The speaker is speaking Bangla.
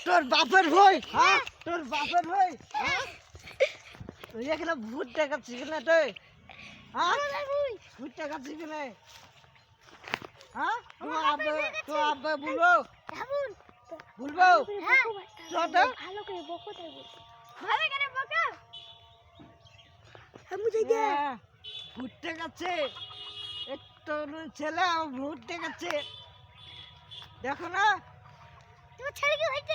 তোর বাপের ভই, হ্যাঁ তোর বাপের ভই, হ্যাঁ তুই এখানে ভূত দেখাচ্ছিস না তুই, হ্যাঁ ভূত দেখাচ্ছিস না, হ্যাঁ তোর আব্বা বলবো বলবো ভালো করে বকো তাই ভালো করে বকো আমি যাই ভূত দেখাচ্ছে একটু ছেলে ভূত দেখাচ্ছে দেখো না তোমার ছেলে কি হয়েছে